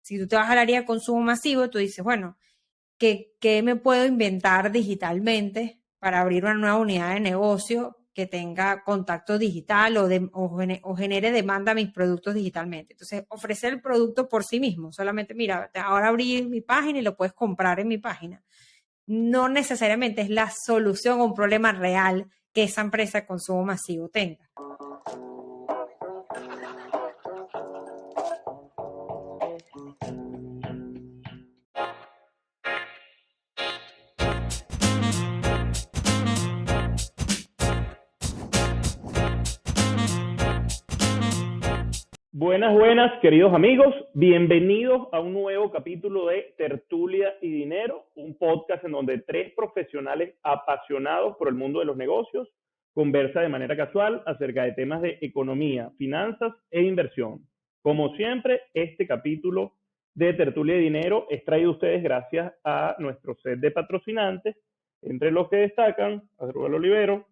Si tú te vas al área de consumo masivo, tú dices, bueno, ¿qué me puedo inventar digitalmente para abrir una nueva unidad de negocio que tenga contacto digital o genere demanda a mis productos digitalmente? Entonces, ofrecer el producto por sí mismo, solamente, mira, ahora abrí mi página y lo puedes comprar en mi página. No necesariamente es la solución a un problema real que esa empresa de consumo masivo tenga. Buenas, buenas, queridos amigos. Bienvenidos a un nuevo capítulo de Tertulia y Dinero, un podcast en donde tres profesionales apasionados por el mundo de los negocios conversan de manera casual acerca de temas de economía, finanzas e inversión. Como siempre, este capítulo de Tertulia y Dinero es traído a ustedes gracias a nuestro set de patrocinantes, entre los que destacan Asdrúbal Olivero.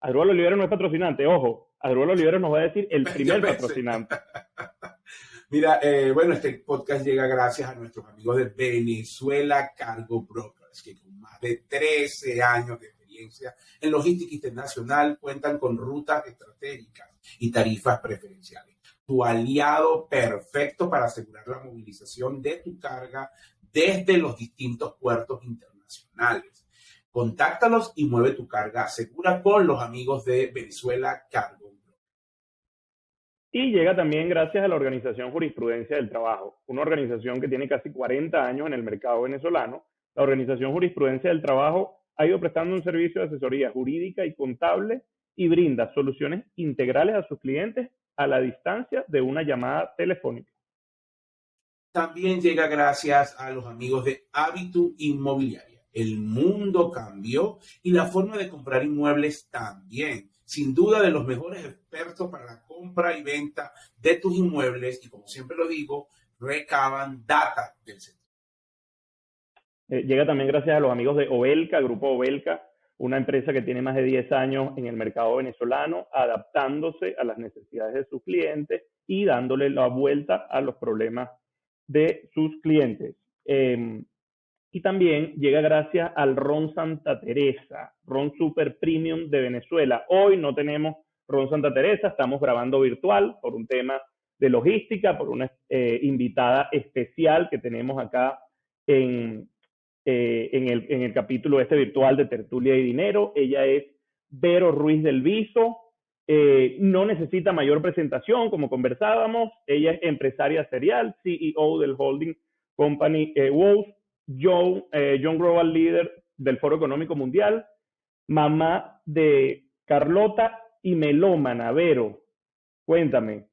Asdrúbal Olivero no es patrocinante, ojo. Asdrúbal Olivero nos va a decir el primer patrocinante. Mira, bueno, este podcast llega gracias a nuestros amigos de Venezuela Cargo Brokers, que con más de 13 años de experiencia en logística internacional cuentan con rutas estratégicas y tarifas preferenciales. Tu aliado perfecto para asegurar la movilización de tu carga desde los distintos puertos internacionales. Contáctalos y mueve tu carga segura con los amigos de Venezuela Cargo. Y llega también gracias a la organización Jurisprudencia del Trabajo, una organización que tiene casi 40 años en el mercado venezolano. La organización Jurisprudencia del Trabajo ha ido prestando un servicio de asesoría jurídica y contable y brinda soluciones integrales a sus clientes a la distancia de una llamada telefónica. También llega gracias a los amigos de Habitu Inmobiliaria. El mundo cambió y la forma de comprar inmuebles también. Sin duda, de los mejores expertos para la compra y venta de tus inmuebles y, como siempre lo digo, recaban data del sector. Llega también gracias a los amigos de Obelca, Grupo Obelca, una empresa que tiene más de 10 años en el mercado venezolano, adaptándose a las necesidades de sus clientes y dándole la vuelta a los problemas de sus clientes. Y también llega gracias al Ron Santa Teresa, Ron Super Premium de Venezuela. Hoy no tenemos Ron Santa Teresa, estamos grabando virtual por un tema de logística, por una invitada especial que tenemos acá en el capítulo virtual de Tertulia y Dinero. Ella es Vero Ruiz del Viso. No necesita mayor presentación, como conversábamos. Ella es empresaria serial, CEO del holding company WOW, John Global Leader del Foro Económico Mundial, mamá de Carlota y melómana. Vero, cuéntame,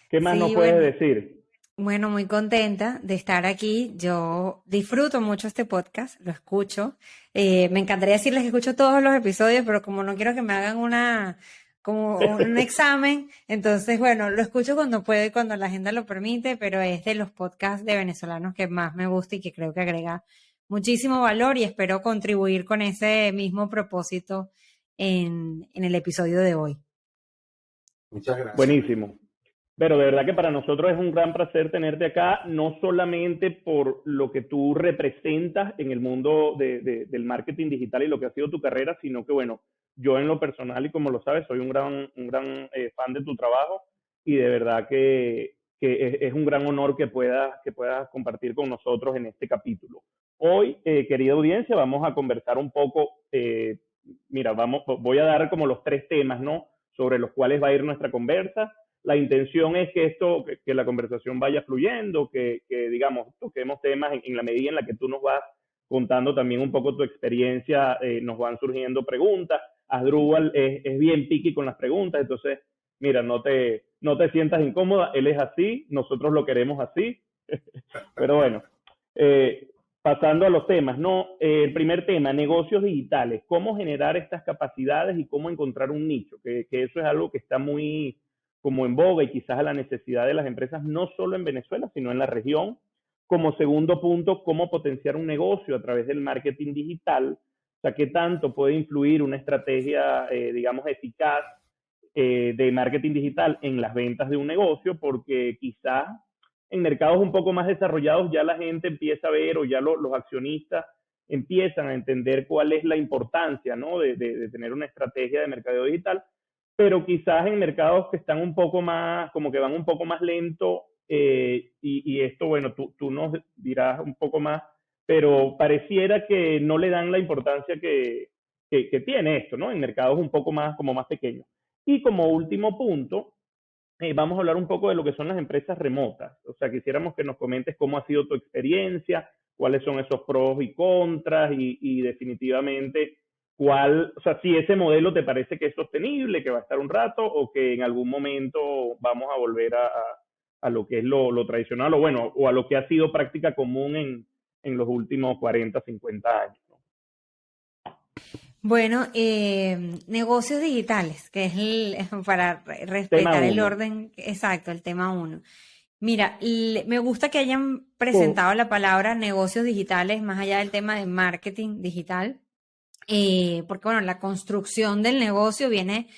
¿qué más nos puedes decir? Bueno, muy contenta de estar aquí. Yo disfruto mucho este podcast, lo escucho. Me encantaría decirles que escucho todos los episodios, pero como no quiero que me hagan como un examen, entonces, bueno, lo escucho cuando puedo y cuando la agenda lo permite, pero es de los podcasts de venezolanos que más me gusta y que creo que agrega muchísimo valor y espero contribuir con ese mismo propósito en el episodio de hoy. Muchas gracias. Buenísimo. Pero de verdad que para nosotros es un gran placer tenerte acá, no solamente por lo que tú representas en el mundo del marketing digital y lo que ha sido tu carrera, sino que, bueno, yo en lo personal, y como lo sabes, soy un gran fan de tu trabajo y de verdad que es un gran honor que puedas compartir con nosotros en este capítulo. Hoy, querida audiencia, vamos a conversar un poco, voy a dar como los tres temas, ¿no?, sobre los cuales va a ir nuestra conversa. La intención es que la conversación vaya fluyendo, que digamos, toquemos temas en la medida en la que tú nos vas contando también un poco tu experiencia, nos van surgiendo preguntas. Asdrúbal es bien picky con las preguntas, entonces, mira, no te sientas incómoda, él es así, nosotros lo queremos así. Pero bueno, pasando a los temas, ¿no? El primer tema, negocios digitales, cómo generar estas capacidades y cómo encontrar un nicho, que eso es algo que está muy como en boga y quizás a la necesidad de las empresas, no solo en Venezuela, sino en la región. Como segundo punto, cómo potenciar un negocio a través del marketing digital, o sea, qué tanto puede influir una estrategia, digamos, eficaz de marketing digital en las ventas de un negocio, porque quizás En mercados un poco más desarrollados ya la gente empieza a ver, o ya los accionistas empiezan a entender cuál es la importancia, ¿no? de tener una estrategia de mercadeo digital, pero quizás en mercados que están un poco más, como que van un poco más lento, y esto, bueno, tú nos dirás un poco más, pero pareciera que no le dan la importancia que tiene esto, ¿no? En mercados un poco más, como más pequeños. Y como último punto, vamos a hablar un poco de lo que son las empresas remotas. O sea, quisiéramos que nos comentes cómo ha sido tu experiencia, cuáles son esos pros y contras, y definitivamente o sea, si ese modelo te parece que es sostenible, que va a estar un rato, o que en algún momento vamos a volver a lo que es lo tradicional, o bueno, o a lo que ha sido práctica común en los últimos 40, 50 años, ¿no? Bueno, negocios digitales, que es para Tema respetar el 1. orden exacto, el tema uno. Mira, me gusta que hayan Oh, presentado la palabra negocios digitales más allá del tema de marketing digital, porque bueno, la construcción del negocio viene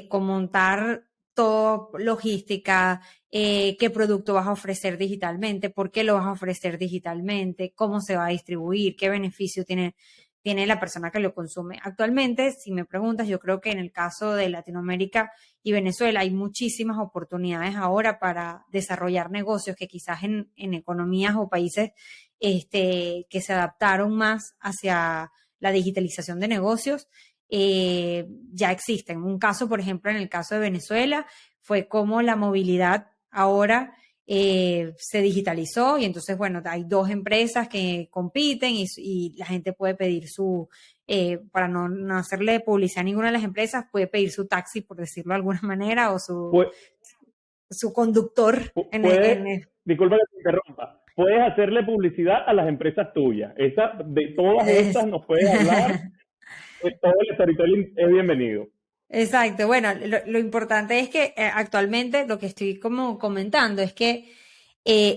con montar todo, logística, qué producto vas a ofrecer digitalmente, por qué lo vas a ofrecer digitalmente, cómo se va a distribuir, qué beneficio tiene la persona que lo consume. Actualmente, si me preguntas, yo creo que en el caso de Latinoamérica y Venezuela hay muchísimas oportunidades ahora para desarrollar negocios que quizás en economías o países que se adaptaron más hacia la digitalización de negocios, ya existen. Un caso, por ejemplo, en el caso de Venezuela, fue como la movilidad ahora se digitalizó y entonces, bueno, hay dos empresas que compiten y la gente puede pedir para no hacerle publicidad a ninguna de las empresas, puede pedir su taxi, por decirlo de alguna manera, o su conductor disculpa que te interrumpa, puedes hacerle publicidad a las empresas tuyas. De todas estas es- nos puedes hablar, todo el storytelling es bienvenido. Exacto, bueno, lo importante es que actualmente lo que estoy como comentando es que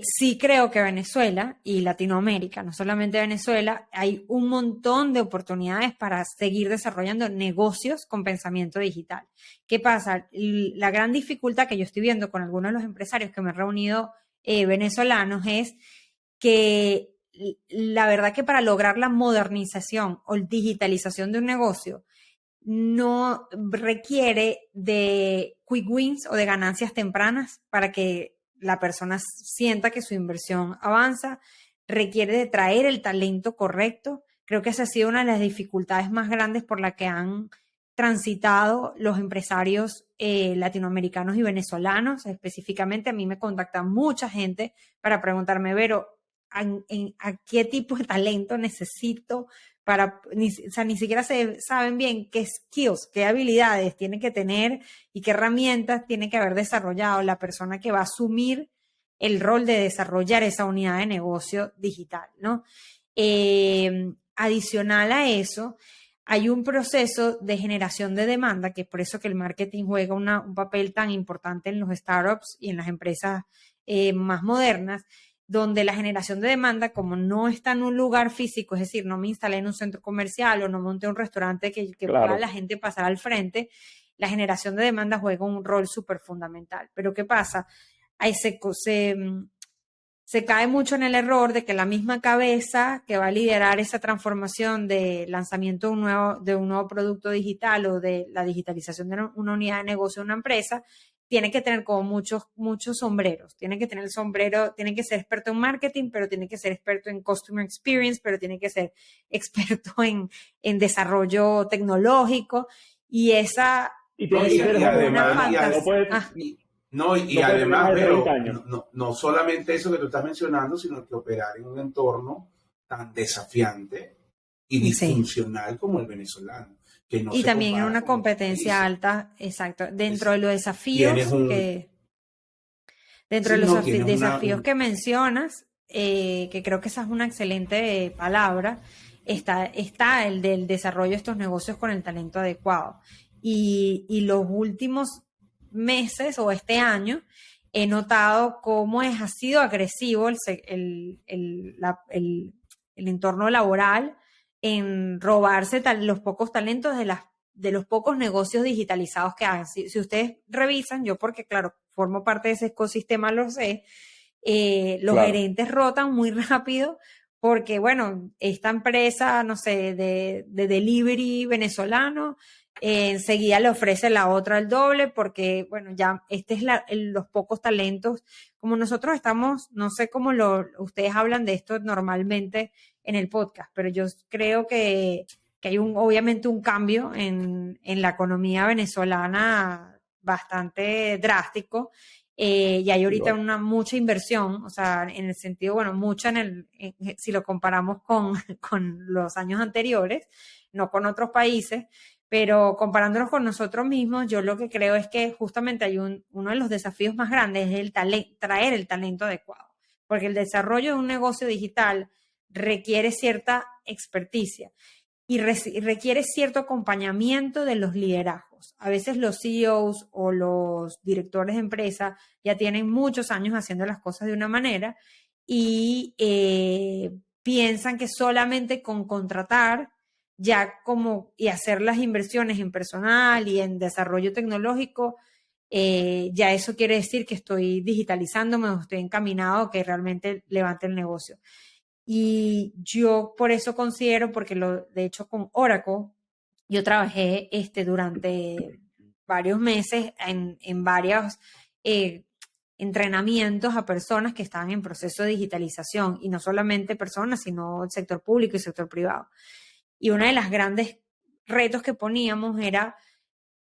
sí creo que Venezuela y Latinoamérica, no solamente Venezuela, hay un montón de oportunidades para seguir desarrollando negocios con pensamiento digital. ¿Qué pasa? La gran dificultad que yo estoy viendo con algunos de los empresarios que me he reunido venezolanos es que la verdad que para lograr la modernización o digitalización de un negocio, no requiere de quick wins o de ganancias tempranas para que la persona sienta que su inversión avanza, requiere de traer el talento correcto. Creo que esa ha sido una de las dificultades más grandes por la que han transitado los empresarios latinoamericanos y venezolanos. Específicamente a mí me contacta mucha gente para preguntarme, Vero, ¿a qué tipo de talento necesito o sea, ni siquiera saben bien qué skills, qué habilidades tiene que tener y qué herramientas tiene que haber desarrollado la persona que va a asumir el rol de desarrollar esa unidad de negocio digital, ¿no? Adicional a eso, hay un proceso de generación de demanda, que es por eso que el marketing juega un papel tan importante en los startups y en las empresas más modernas, donde la generación de demanda, como no está en un lugar físico, es decir, no me instalé en un centro comercial o no monté un restaurante que pueda la Claro. gente pasar al frente, la generación de demanda juega un rol súper fundamental. Pero ¿qué pasa? Ahí se cae mucho en el error de que la misma cabeza que va a liderar esa transformación de lanzamiento de un nuevo producto digital o de la digitalización de una unidad de negocio de una empresa, tiene que tener como muchos sombreros. Tiene que tener el sombrero, tiene que ser experto en marketing, pero tiene que ser experto en customer experience, pero tiene que ser experto en desarrollo tecnológico. Y esa Y No, tiene que y, ser y joven, una además, y, además. No ade- fantasía. puedes, y- no, y no puedes tener más además, de 30 pero años. no solamente eso que tú estás mencionando, sino que operar en un entorno tan desafiante y Sí. disfuncional como el venezolano, que no Y se también en compara una con otros competencia países. alta, exacto. Dentro de Exacto. los Tienes desafíos un, que, dentro de sí, los no, tienes desafíos que mencionas, que creo que esa es una excelente palabra, está el del desarrollo de estos negocios con el talento adecuado. Y los últimos meses o este año he notado cómo ha sido agresivo el entorno laboral en robarse los pocos talentos de los pocos negocios digitalizados que hagan. Si ustedes revisan, yo porque claro, formo parte de ese ecosistema, lo sé, los Claro. gerentes rotan muy rápido porque, bueno, esta empresa, no sé, de delivery venezolano, enseguida le ofrece la otra el doble porque, bueno, ya este es los pocos talentos. Como nosotros estamos, no sé cómo ustedes hablan de esto normalmente en el podcast, pero yo creo que hay obviamente un cambio en la economía venezolana bastante drástico. Y hay Sí, lo ahorita hay. mucha inversión, o sea, en el sentido, bueno, mucha si lo comparamos con los años anteriores, no con otros países, pero comparándonos con nosotros mismos, yo lo que creo es que justamente hay uno de los desafíos más grandes es traer el talento adecuado, porque el desarrollo de un negocio digital requiere cierta experticia y requiere cierto acompañamiento de los liderazgos. A veces los CEOs o los directores de empresa ya tienen muchos años haciendo las cosas de una manera y piensan que solamente con contratar ya como y hacer las inversiones en personal y en desarrollo tecnológico, ya eso quiere decir que estoy digitalizándome o estoy encaminado a que realmente levante el negocio. Y yo por eso considero, porque de hecho con Oracle, yo trabajé durante varios meses en varios eh, entrenamientos a personas que estaban en proceso de digitalización, y no solamente personas, sino el sector público y el sector privado. Y uno de los grandes retos que poníamos era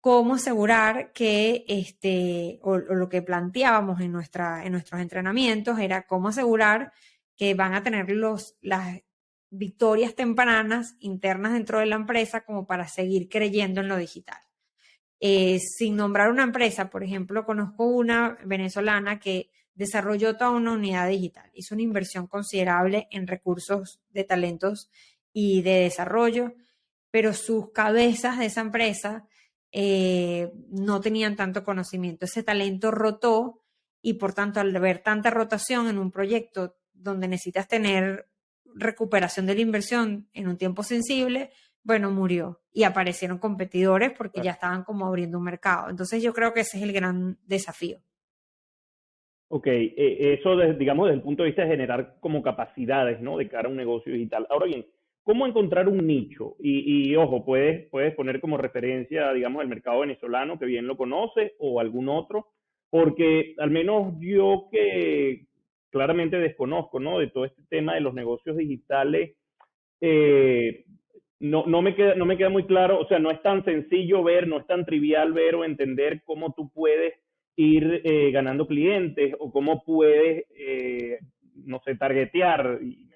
cómo asegurar que, o lo que planteábamos en nuestros entrenamientos era cómo asegurar que van a tener las victorias tempranas internas dentro de la empresa como para seguir creyendo en lo digital. Sin nombrar una empresa, por ejemplo, conozco una venezolana que desarrolló toda una unidad digital, hizo una inversión considerable en recursos de talentos y de desarrollo, pero sus cabezas de esa empresa no tenían tanto conocimiento. Ese talento rotó y por tanto al ver tanta rotación en un proyecto donde necesitas tener recuperación de la inversión en un tiempo sensible, bueno, murió y aparecieron competidores porque ya estaban como abriendo un mercado. Entonces yo creo que ese es el gran desafío. Ok, eso digamos desde el punto de vista de generar como capacidades, ¿no? De cara a un negocio digital. Ahora bien, ¿cómo encontrar un nicho? Ojo, puedes poner como referencia, digamos, el mercado venezolano, que bien lo conoces, o algún otro, porque al menos yo que claramente desconozco, ¿no? De todo este tema de los negocios digitales, eh, no me queda muy claro, o sea, no es tan sencillo ver, no es tan trivial ver o entender cómo tú puedes ir ganando clientes o cómo puedes, no sé, targetear, y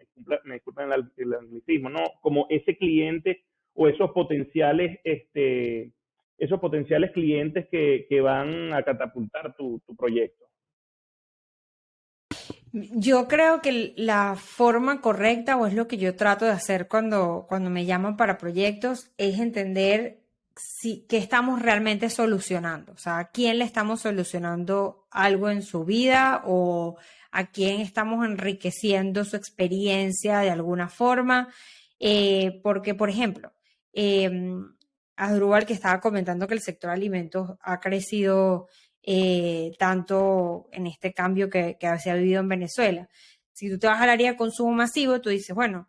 me disculpan el anglicismo, ¿no? Como ese cliente o esos potenciales clientes que van a catapultar tu proyecto. Yo creo que la forma correcta, o es lo que yo trato de hacer cuando me llaman para proyectos, es entender qué estamos realmente solucionando. O sea, a quién le estamos solucionando algo en su vida o a quién estamos enriqueciendo su experiencia de alguna forma. Porque, por ejemplo, eh, Asdrúbal, que estaba comentando que el sector alimentos ha crecido tanto en este cambio que se ha vivido en Venezuela. Si tú te vas al área de consumo masivo, tú dices, bueno,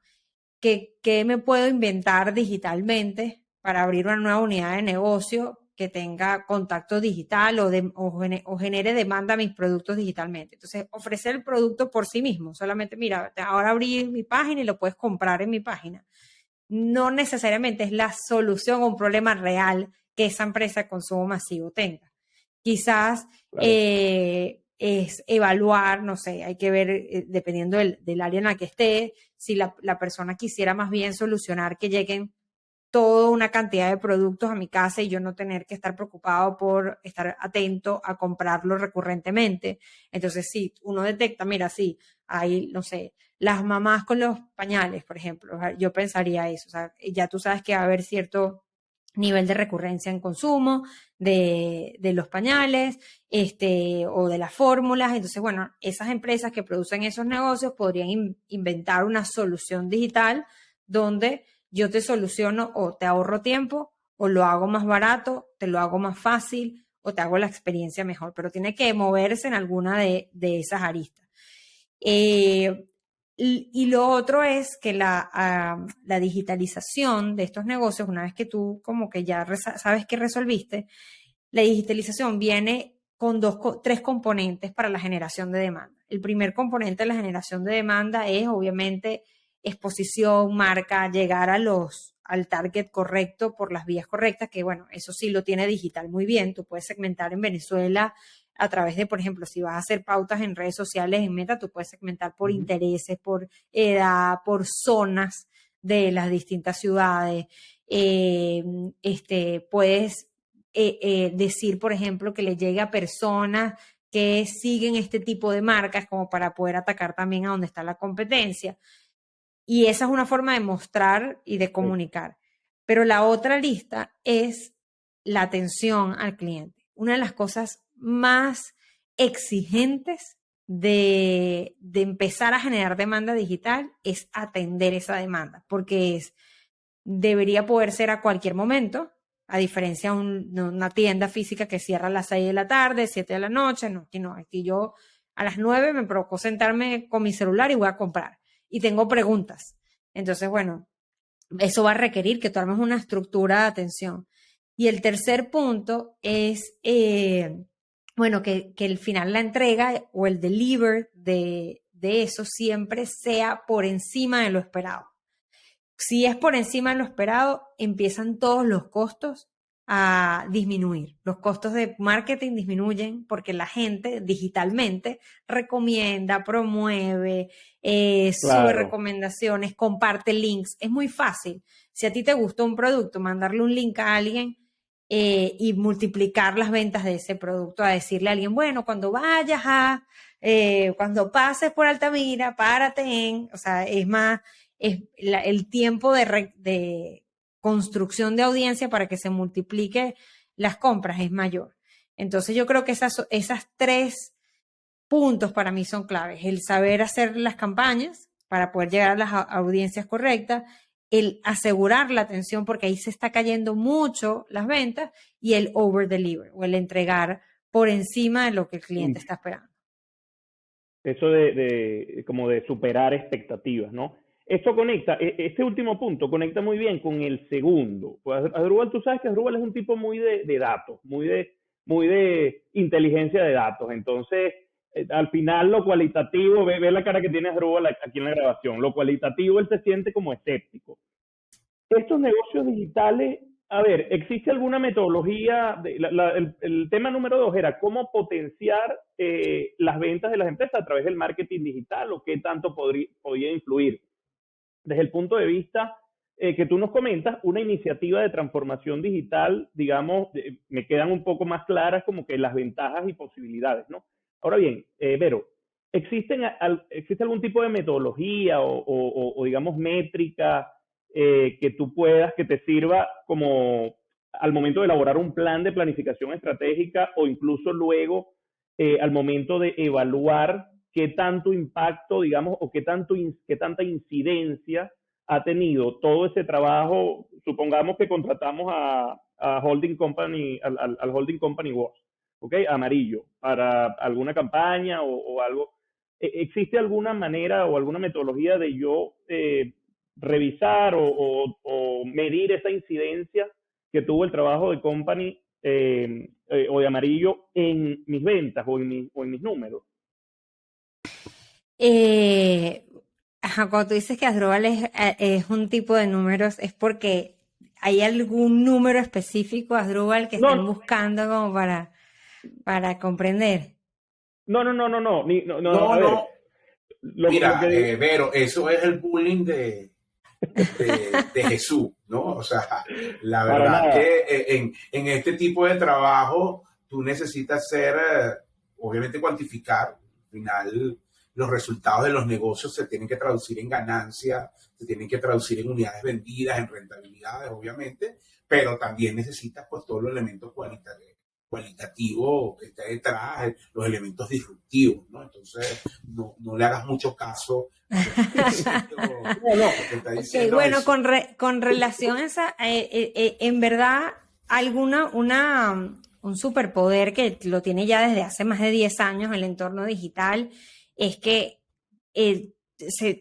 ¿qué me puedo inventar digitalmente para abrir una nueva unidad de negocio que tenga contacto digital o genere demanda a mis productos digitalmente? Entonces, ofrecer el producto por sí mismo, solamente, mira, ahora abrí mi página y lo puedes comprar en mi página. No necesariamente es la solución a un problema real que esa empresa de consumo masivo tenga. Quizás Claro. es evaluar, no sé, hay que ver, dependiendo del área en la que esté, si la persona quisiera más bien solucionar que lleguen toda una cantidad de productos a mi casa y yo no tener que estar preocupado por estar atento a comprarlo recurrentemente. Entonces, sí, uno detecta, mira, sí, hay, no sé, las mamás con los pañales, por ejemplo, yo pensaría eso, o sea, ya tú sabes que va a haber cierto nivel de recurrencia en consumo de los pañales, o de las fórmulas. Entonces, bueno, esas empresas que producen esos negocios podrían inventar una solución digital donde yo te soluciono o te ahorro tiempo o lo hago más barato, te lo hago más fácil o te hago la experiencia mejor, pero tiene que moverse en alguna de esas aristas. Y lo otro es que la digitalización de estos negocios, una vez que tú como que ya sabes que resolviste, la digitalización viene con tres componentes para la generación de demanda. El primer componente de la generación de demanda es obviamente exposición, marca, llegar al target correcto por las vías correctas, que bueno, eso sí lo tiene digital muy bien. Tú puedes segmentar en Venezuela a través de, por ejemplo, si vas a hacer pautas en redes sociales, en Meta, tú puedes segmentar por intereses, por edad, por zonas de las distintas ciudades. Puedes decir, por ejemplo, que le llegue a personas que siguen este tipo de marcas como para poder atacar también a donde está la competencia. Y esa es una forma de mostrar y de comunicar. Pero la otra lista es la atención al cliente. Una de las cosas más exigentes de empezar a generar demanda digital es atender esa demanda, porque debería poder ser a cualquier momento, a diferencia de una tienda física que cierra a las 6 de la tarde, 7 de la noche. No, aquí yo a las 9 me provocó sentarme con mi celular y voy a comprar. Y tengo preguntas. Entonces, bueno, eso va a requerir que tú armes una estructura de atención. Y el tercer punto es, bueno, que el final, la entrega o el deliver de eso siempre sea por encima de lo esperado. Si es por encima de lo esperado, empiezan todos los costos a disminuir. Los costos de marketing disminuyen porque la gente digitalmente recomienda, promueve, sube recomendaciones, comparte links. Es muy fácil. Si a ti te gustó un producto, mandarle un link a alguien y multiplicar las ventas de ese producto, a decirle a alguien, bueno, cuando vayas cuando pases por Altamira, párate o sea, es más, el tiempo de construcción de audiencia para que se multiplique las compras es mayor. Entonces yo creo que esas tres puntos para mí son claves. El saber hacer las campañas para poder llegar a las audiencias correctas, el asegurar la atención porque ahí se está cayendo mucho las ventas, y el over deliver o el entregar por encima de lo que el cliente está esperando. Eso como de superar expectativas, ¿no? Esto conecta, este último punto conecta muy bien con el segundo. Pues Asdrúbal, tú sabes que Asdrúbal es un tipo muy de datos, muy de inteligencia de datos. Entonces, al final lo cualitativo, ve la cara que tiene Asdrúbal aquí en la grabación, lo cualitativo él se siente como escéptico. Estos negocios digitales, a ver, ¿existe alguna metodología? El tema número 2 era cómo potenciar las ventas de las empresas a través del marketing digital, o qué tanto podría influir. Desde el punto de vista que tú nos comentas, una iniciativa de transformación digital, digamos, me quedan un poco más claras como que las ventajas y posibilidades, ¿no? Ahora bien, Vero, ¿existe algún tipo de metodología o digamos, métrica que tú puedas, que te sirva como al momento de elaborar un plan de planificación estratégica, o incluso luego al momento de evaluar qué tanto impacto, digamos, o qué tanta incidencia ha tenido todo ese trabajo? Supongamos que contratamos a Holding Company, al Holding Company Watch, ¿ok? Amarillo, para alguna campaña o algo. ¿Existe alguna manera o alguna metodología de yo revisar o medir esa incidencia que tuvo el trabajo de Company o de Amarillo en mis ventas o en mis números? Cuando tú dices que Asdrúbal es un tipo de números, ¿es porque hay algún número específico, Asdrúbal, que estén buscando como para comprender? No. A ver, mira, Vero, eso es el bullying de Jesús, ¿no? O sea, la verdad que en este tipo de trabajo tú necesitas obviamente cuantificar. Al final, los resultados de los negocios se tienen que traducir en ganancias, se tienen que traducir en unidades vendidas, en rentabilidades, obviamente, pero también necesitas pues todos los elementos cualitativos que está detrás, los elementos disruptivos, ¿no? Entonces, no le hagas mucho caso. Bueno, con relación a esa, en verdad, un superpoder que lo tiene ya desde hace más de 10 años el entorno digital, es que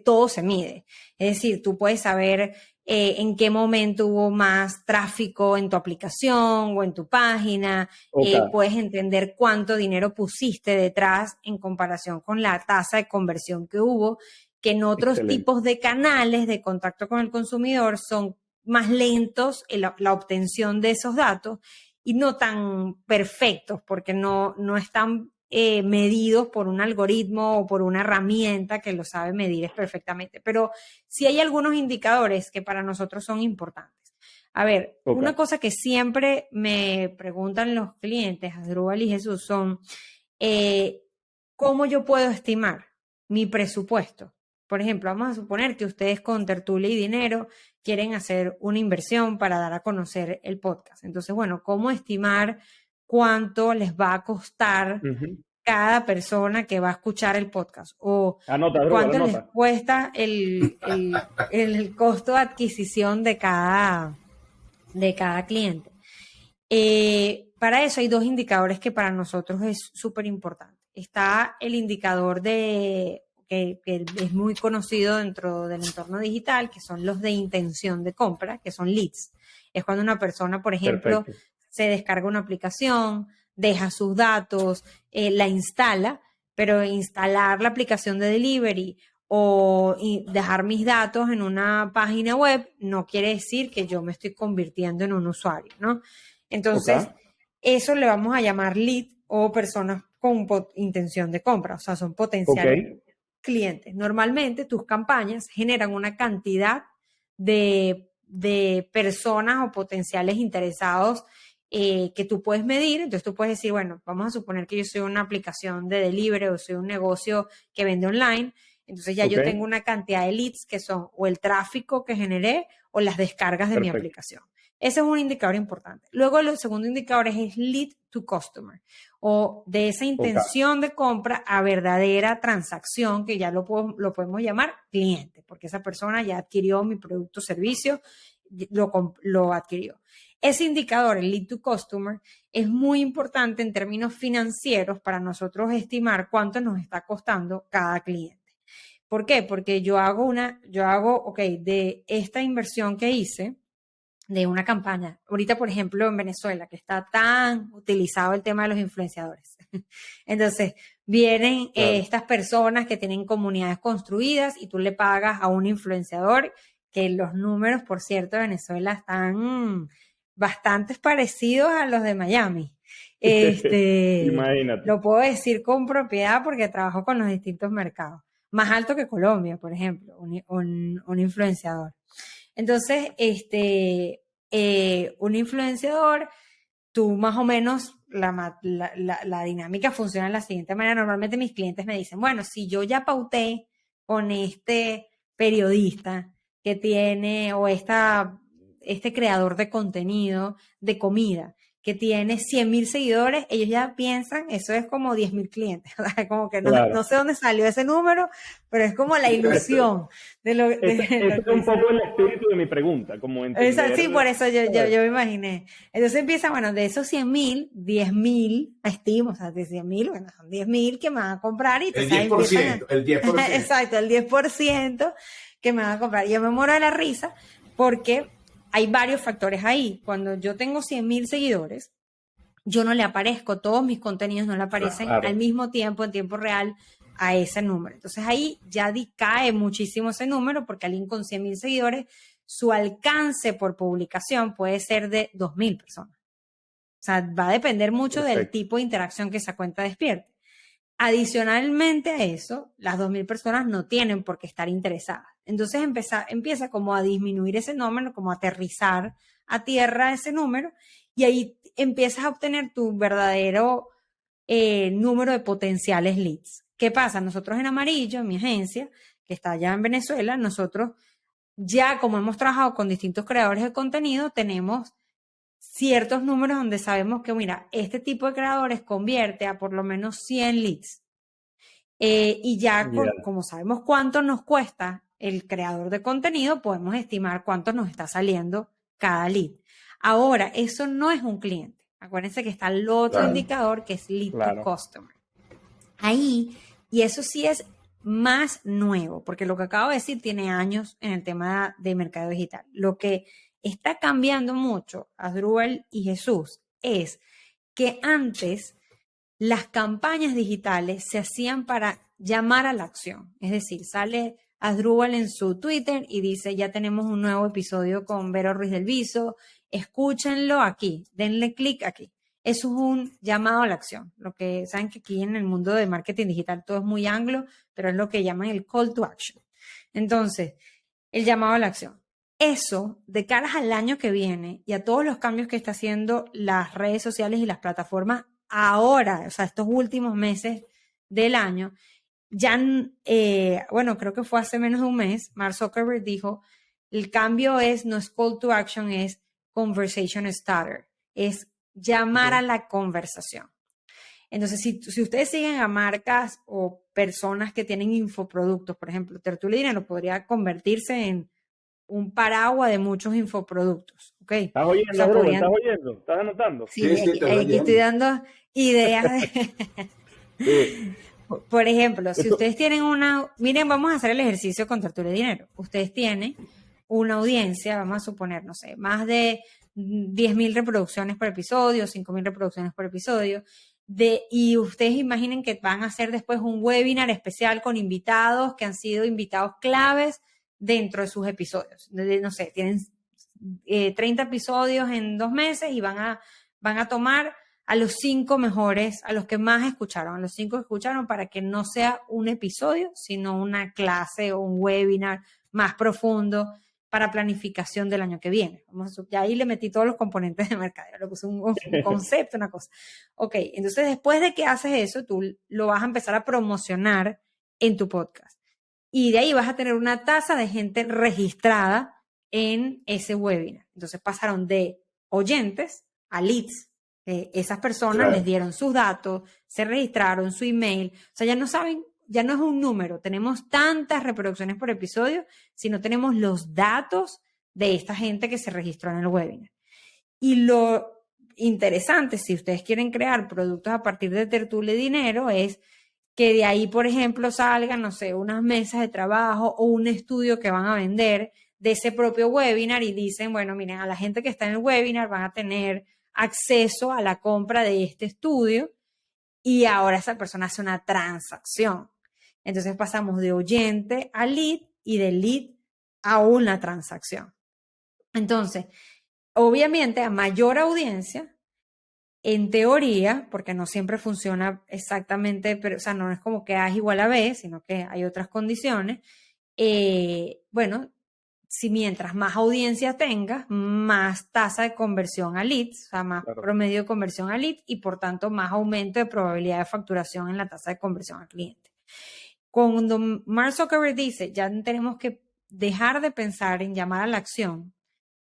todo se mide. Es decir, tú puedes saber en qué momento hubo más tráfico en tu aplicación o en tu página, puedes entender cuánto dinero pusiste detrás en comparación con la tasa de conversión que hubo, que en otros tipos de canales de contacto con el consumidor son más lentos en la obtención de esos datos y no tan perfectos porque no están medidos por un algoritmo o por una herramienta que lo sabe medir perfectamente. Pero sí hay algunos indicadores que para nosotros son importantes. A ver, una cosa que siempre me preguntan los clientes, Asdrúbal y Jesús, son ¿cómo yo puedo estimar mi presupuesto? Por ejemplo, vamos a suponer que ustedes con Tertulia y Dinero quieren hacer una inversión para dar a conocer el podcast. Entonces, bueno, ¿cómo estimar cuánto les va a costar cada persona que va a escuchar el podcast? O cuánto les cuesta el costo de adquisición de cada cliente. Para eso hay dos indicadores que para nosotros es súper importante. Está el indicador que es muy conocido dentro del entorno digital, que son los de intención de compra, que son leads. Es cuando una persona, por ejemplo, se descarga una aplicación, deja sus datos, la instala, pero instalar la aplicación de delivery o dejar mis datos en una página web no quiere decir que yo me estoy convirtiendo en un usuario, ¿no? Entonces, eso le vamos a llamar lead o personas con intención de compra, o sea, son potenciales clientes. Normalmente tus campañas generan una cantidad de personas o potenciales interesados que tú puedes medir. Entonces tú puedes decir, bueno, vamos a suponer que yo soy una aplicación de delivery o soy un negocio que vende online. Entonces ya yo tengo una cantidad de leads que son o el tráfico que generé o las descargas de mi aplicación. Ese es un indicador importante. Luego el segundo indicador es lead to customer, o de esa intención de compra a verdadera transacción, que ya lo podemos llamar cliente, porque esa persona ya adquirió mi producto o servicio, lo adquirió. Ese indicador, el lead to customer, es muy importante en términos financieros para nosotros estimar cuánto nos está costando cada cliente. ¿Por qué? Porque yo hago, de esta inversión que hice, de una campaña. Ahorita, por ejemplo, en Venezuela, que está tan utilizado el tema de los influenciadores. Entonces, vienen estas personas que tienen comunidades construidas y tú le pagas a un influenciador, que los números, por cierto, de Venezuela están bastante parecidos a los de Miami. Imagínate. Lo puedo decir con propiedad porque trabajo con los distintos mercados. Más alto que Colombia, por ejemplo, un influenciador. Entonces, un influenciador, tú más o menos, la dinámica funciona de la siguiente manera. Normalmente mis clientes me dicen, bueno, si yo ya pauté con este periodista que tiene, o este creador de contenido de comida, que tiene 100,000 seguidores, ellos ya piensan, eso es como 10,000 clientes. Como que no sé dónde salió ese número, pero es como la ilusión de lo es un poco el espíritu de mi pregunta, como entender. Sí, por eso yo me imaginé. Entonces empieza, bueno, de esos 100,000, 10,000, estimo, o sea, de 100,000, bueno, son 10,000 que me van a comprar y el 10%, el 10%. Exacto, el 10% que me van a comprar. Yo me muero de la risa porque hay varios factores ahí. Cuando yo tengo 100,000 seguidores, yo no le aparezco, todos mis contenidos no le aparecen al mismo tiempo, en tiempo real, a ese número. Entonces ahí ya cae muchísimo ese número, porque alguien con 100,000 seguidores, su alcance por publicación puede ser de 2,000 personas. O sea, va a depender mucho del tipo de interacción que esa cuenta despierte. Adicionalmente a eso, las 2,000 personas no tienen por qué estar interesadas. Entonces empieza como a disminuir ese número, como a aterrizar a tierra ese número, y ahí empiezas a obtener tu verdadero número de potenciales leads. ¿Qué pasa? Nosotros en Amarillo, en mi agencia, que está allá en Venezuela, nosotros ya, como hemos trabajado con distintos creadores de contenido, tenemos ciertos números donde sabemos que, mira, este tipo de creadores convierte a por lo menos 100 leads. Y ya, como sabemos cuánto nos cuesta el creador de contenido, podemos estimar cuánto nos está saliendo cada lead. Ahora, eso no es un cliente. Acuérdense que está el otro indicador, que es lead to customer. Ahí, y eso sí es más nuevo, porque lo que acabo de decir tiene años en el tema de mercado digital. Lo que está cambiando mucho, Asdrúbal y Jesús, es que antes las campañas digitales se hacían para llamar a la acción. Es decir, sale Asdrúbal en su Twitter y dice, ya tenemos un nuevo episodio con Vero Ruiz del Viso, escúchenlo aquí, denle clic aquí. Eso es un llamado a la acción. Lo que saben que aquí en el mundo de marketing digital todo es muy anglo, pero es lo que llaman el call to action. Entonces, el llamado a la acción. Eso, de cara al año que viene y a todos los cambios que está haciendo las redes sociales y las plataformas ahora, o sea, estos últimos meses del año, ya, bueno, creo que fue hace menos de un mes, Mark Zuckerberg dijo, el cambio no es call to action, es conversation starter, es llamar a la conversación. Entonces, si ustedes siguen a marcas o personas que tienen infoproductos, por ejemplo, Tertulia Dinero podría convertirse en un paraguas de muchos infoproductos, ¿ok? ¿Estás oyendo, O sea, Asdrúbal? ¿Estás oyendo? ¿Estás anotando? Sí, aquí estoy dando ideas de... Sí. Por ejemplo, si ustedes tienen miren, vamos a hacer el ejercicio con Tertulia Dinero. Ustedes tienen una audiencia, vamos a suponer, no sé, más de 10.000 reproducciones por episodio, 5.000 reproducciones por episodio, y ustedes imaginen que van a hacer después un webinar especial con invitados que han sido invitados claves dentro de sus episodios. No sé, tienen 30 episodios en 2 meses y van a tomar a los 5 mejores, a los que más escucharon, a los 5 que escucharon, para que no sea un episodio, sino una clase o un webinar más profundo para planificación del año que viene. Ya ahí le metí todos los componentes de mercadeo, le puse un concepto, una cosa. Ok, entonces después de que haces eso, tú lo vas a empezar a promocionar en tu podcast. Y de ahí vas a tener una tasa de gente registrada en ese webinar. Entonces pasaron de oyentes a leads. Esas personas les dieron sus datos, se registraron, su email. O sea, ya no saben, ya no es un número. Tenemos tantas reproducciones por episodio, sino tenemos los datos de esta gente que se registró en el webinar. Y lo interesante, si ustedes quieren crear productos a partir de Tertulia Dinero, es que de ahí, por ejemplo, salgan, no sé, unas mesas de trabajo o un estudio que van a vender de ese propio webinar y dicen, bueno, miren, a la gente que está en el webinar van a tener acceso a la compra de este estudio y ahora esa persona hace una transacción. Entonces pasamos de oyente a lead y de lead a una transacción. Entonces, obviamente, a mayor audiencia, en teoría, porque no siempre funciona exactamente, pero, o sea, no es como que A es igual a B, sino que hay otras condiciones. Bueno, si mientras más audiencia tengas, más tasa de conversión a leads, o sea, más promedio de conversión a lead y por tanto más aumento de probabilidad de facturación en la tasa de conversión al cliente. Cuando Mark Zuckerberg dice, ya tenemos que dejar de pensar en llamar a la acción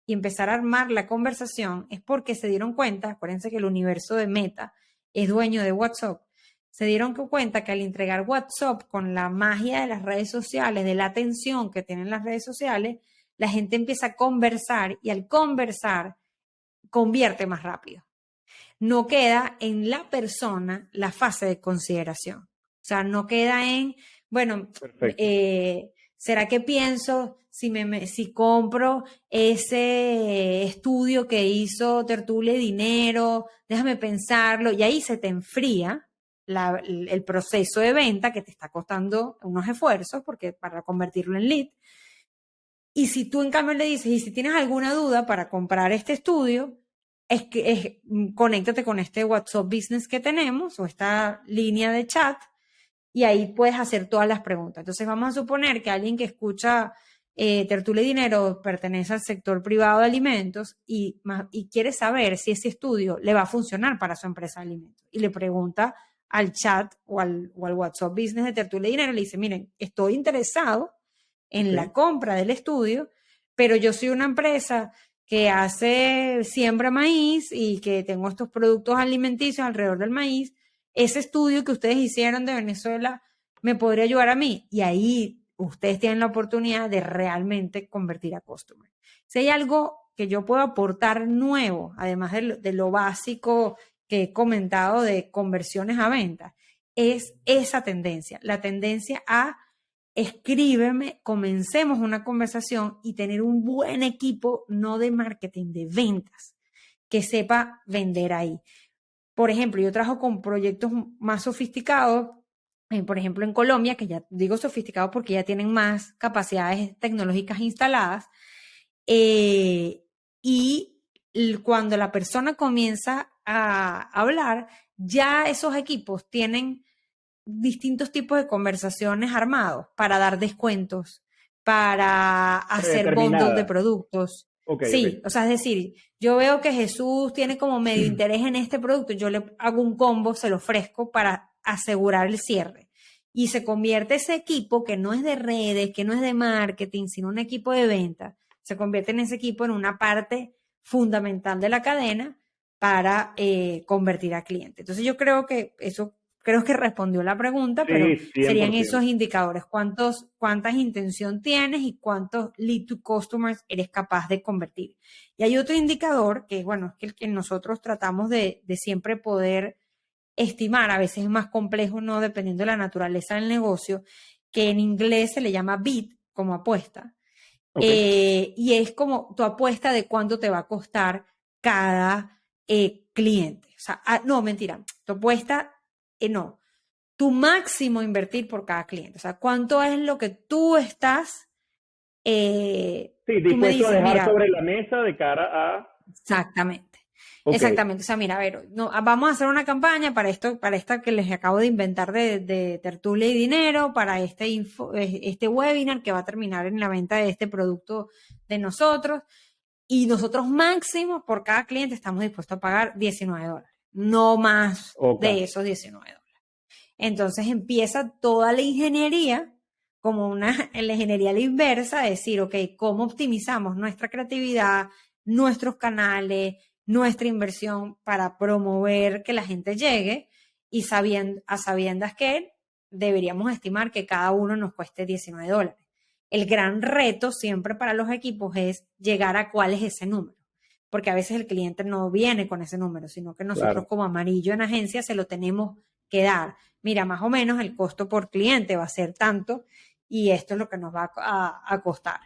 y empezar a armar la conversación, es porque se dieron cuenta, acuérdense que el universo de Meta es dueño de WhatsApp, se dieron cuenta que al entregar WhatsApp con la magia de las redes sociales, de la atención que tienen las redes sociales, la gente empieza a conversar y al conversar convierte más rápido. No queda en la persona la fase de consideración. O sea, no queda en, bueno, ¿será que pienso si compro ese estudio que hizo Tertulia Dinero? Déjame pensarlo. Y ahí se te enfría el proceso de venta que te está costando unos esfuerzos porque para convertirlo en lead. Y si tú en cambio le dices, y si tienes alguna duda para comprar este estudio, conéctate con este WhatsApp Business que tenemos o esta línea de chat y ahí puedes hacer todas las preguntas. Entonces vamos a suponer que alguien que escucha Tertulia Dinero pertenece al sector privado de alimentos y quiere saber si ese estudio le va a funcionar para su empresa de alimentos. Y le pregunta al chat o al WhatsApp Business de Tertulia Dinero, le dice, miren, estoy interesado en la compra del estudio, pero yo soy una empresa que siembra maíz y que tengo estos productos alimenticios alrededor del maíz. Ese estudio que ustedes hicieron de Venezuela me podría ayudar a mí. Y ahí ustedes tienen la oportunidad de realmente convertir a customer. Si hay algo que yo puedo aportar nuevo, además de lo básico que he comentado de conversiones a ventas, es esa tendencia, la tendencia a escríbeme, comencemos una conversación y tener un buen equipo, no de marketing, de ventas, que sepa vender ahí. Por ejemplo, yo trabajo con proyectos más sofisticados, por ejemplo, en Colombia, que ya digo sofisticados porque ya tienen más capacidades tecnológicas instaladas, y cuando la persona comienza a hablar, ya esos equipos tienen distintos tipos de conversaciones armados para dar descuentos, para hacer bundles de Predeterminada. productos. Ok, ok. Sí, o sea, es decir, yo veo que Jesús tiene como medio interés en este producto, yo le hago un combo, se lo ofrezco para asegurar el cierre. Y se convierte ese equipo que no es de redes, que no es de marketing, sino un equipo de venta, se convierte en ese equipo en una parte fundamental de la cadena para convertir a cliente. Entonces yo creo que eso, creo que respondió la pregunta, pero Sí, serían 100%. esos indicadores, cuántas intención tienes y cuántos lead to customers eres capaz de convertir. Y hay otro indicador que, bueno, es que el que nosotros tratamos de siempre poder estimar, a veces es más complejo, ¿no? Dependiendo de la naturaleza del negocio, que en inglés se le llama bid, como apuesta. Ok. Y es como tu apuesta de cuánto te va a costar cada cliente. O sea, no, mentira, tu apuesta, no, tu máximo invertir por cada cliente. O sea, cuánto es lo que tú estás, Sí, tú me dispuesto a dices, dejar mira, sobre la mesa de cara a... exactamente. Ok, Exactamente. O sea, mira, a ver, no, vamos a hacer una campaña para esto, para esta que les acabo de inventar de tertulia y dinero, para este webinar que va a terminar en la venta de este producto de nosotros. Y nosotros máximo por cada cliente estamos dispuestos a pagar $19, no más ok. de esos $19. Entonces empieza toda la ingeniería como en la ingeniería a la inversa, decir, ok, ¿cómo optimizamos nuestra creatividad, nuestros canales, nuestra inversión para promover que la gente llegue y a sabiendas que deberíamos estimar que cada uno nos cueste $19? El gran reto siempre para los equipos es llegar a cuál es ese número, porque a veces el cliente no viene con ese número, sino que nosotros Claro. como Amarillo en agencia se lo tenemos que dar. Mira, más o menos el costo por cliente va a ser tanto y esto es lo que nos va a costar.